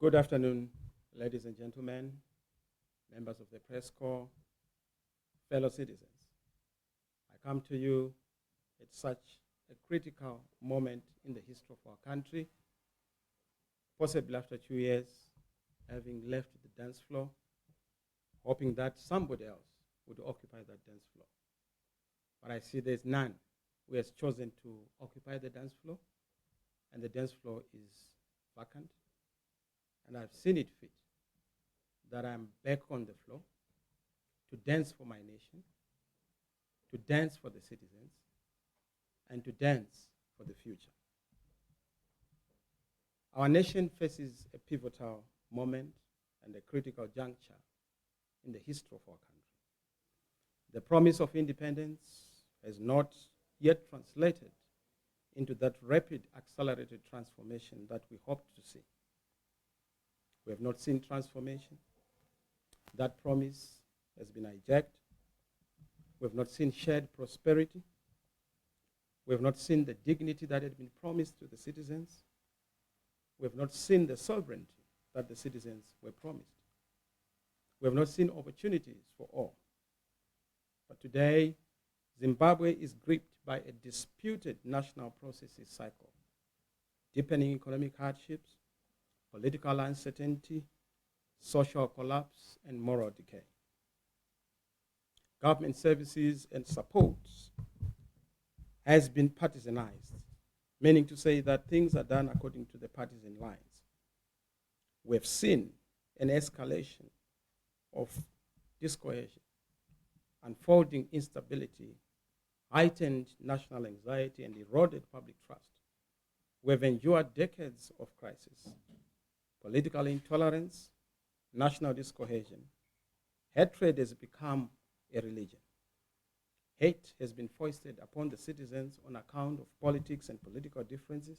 Good afternoon, ladies and gentlemen, members of the press corps, fellow citizens. I come to you at such a critical moment in the history of our country, possibly after 2 years, having left the dance floor, hoping that somebody else would occupy that dance floor. But I see there's none who has chosen to occupy the dance floor, and the dance floor is vacant. And I've seen it fit that I'm back on the floor to dance for my nation, to dance for the citizens, and to dance for the future. Our nation faces a pivotal moment and a critical juncture in the history of our country. The promise of independence has not yet translated into that rapid, accelerated transformation that we hoped to see. We have not seen transformation. That promise has been hijacked. We have not seen shared prosperity. We have not seen the dignity that had been promised to the citizens. We have not seen the sovereignty that the citizens were promised. We have not seen opportunities for all. But today, Zimbabwe is gripped by a disputed national processes cycle, deepening economic hardships, political uncertainty, social collapse, and moral decay. Government services and support has been partisanized, meaning to say that things are done according to the partisan lines. We've seen an escalation of discohesion, unfolding instability, heightened national anxiety, and eroded public trust. We've endured decades of crisis, political intolerance, national discohesion. Hatred has become a religion. Hate has been foisted upon the citizens on account of politics and political differences.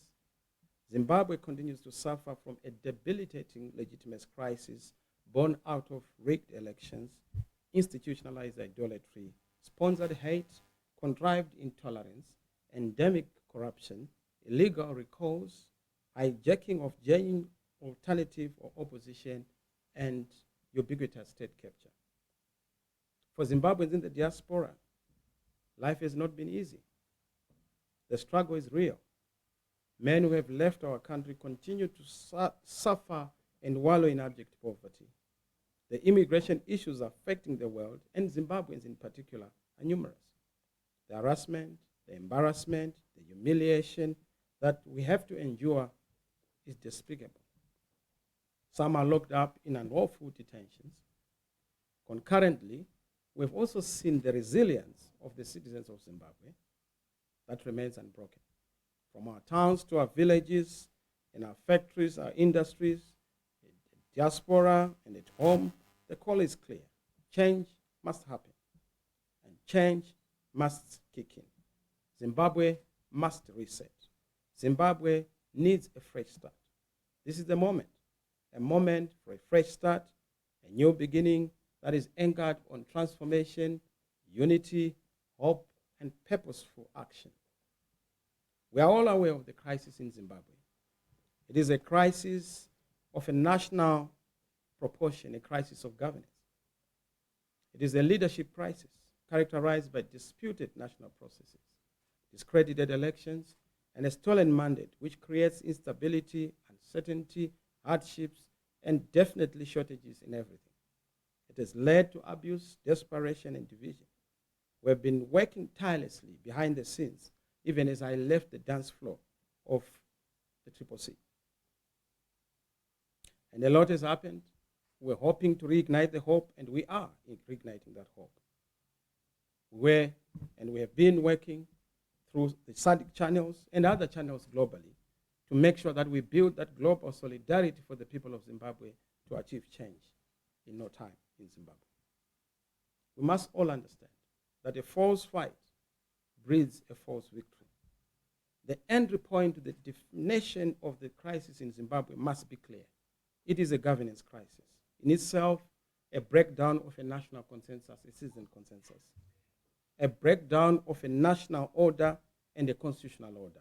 Zimbabwe continues to suffer from a debilitating legitimacy crisis born out of rigged elections, institutionalized idolatry, sponsored hate, contrived intolerance, endemic corruption, illegal recalls, hijacking of genuine alternative or opposition, and ubiquitous state capture. For Zimbabweans in the diaspora, life has not been easy. The struggle is real. Men who have left our country continue to suffer and wallow in abject poverty. The immigration issues affecting the world, and Zimbabweans in particular, are numerous. The harassment, the embarrassment, the humiliation that we have to endure is despicable. Some are locked up in unlawful detentions. Concurrently, we've also seen the resilience of the citizens of Zimbabwe that remains unbroken. From our towns to our villages, in our factories, our industries, the diaspora, and at home, the call is clear. Change must happen, and change must kick in. Zimbabwe must reset. Zimbabwe needs a fresh start. This is the moment. A moment for a fresh start, a new beginning that is anchored on transformation, unity, hope, and purposeful action. We are all aware of the crisis in Zimbabwe. It is a crisis of a national proportion, a crisis of governance. It is a leadership crisis characterized by disputed national processes, discredited elections, and a stolen mandate which creates instability, uncertainty, hardships, and definitely shortages in everything. It has led to abuse, desperation, and division. We've been working tirelessly behind the scenes, even as I left the dance floor of the CCC. And a lot has happened. We're hoping to reignite the hope, and we are reigniting that hope. We have been working through the SADC channels and other channels globally to make sure that we build that global solidarity for the people of Zimbabwe to achieve change in no time in Zimbabwe. We must all understand that a false fight breeds a false victory. The entry point to the definition of the crisis in Zimbabwe must be clear. It is a governance crisis. In itself, a breakdown of a national consensus, a citizen consensus. A breakdown of a national order and a constitutional order.